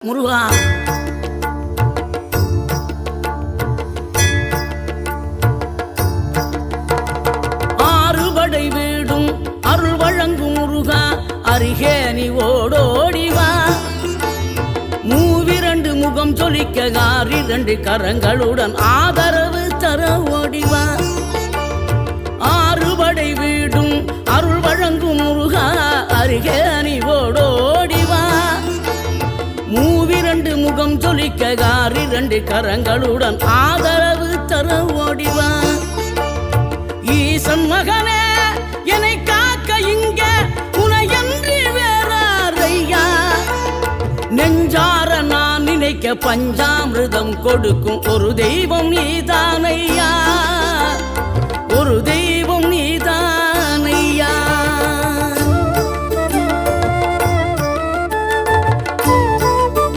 முருகா ஆறுபடை வீடும் அருள் வழங்கும் முருகா அருகே நீ ஓடோடிவா. மூவிரண்டு முகம் சொலிக்க ஆறிரண்டு கரங்களுடன் ஆதரவு தர ஓடிவா. ஆறுபடை வீடும் அருள் வழங்கும் முருகா அருகே நீ ஓடோடிவா. மூவிரண்டு முகம் சொலிக்க ஆறிரண்டு கரங்களுடன் ஆதரவு தர ஓடிவா. ஈசன் மகனே என்னை காக்க இங்க உனையன்றி வேறாரையா. நெஞ்சார நான் நினைக்க பஞ்சாமிர்தம் கொடுக்கும் ஒரு தெய்வம் நீதானையா. ஒரு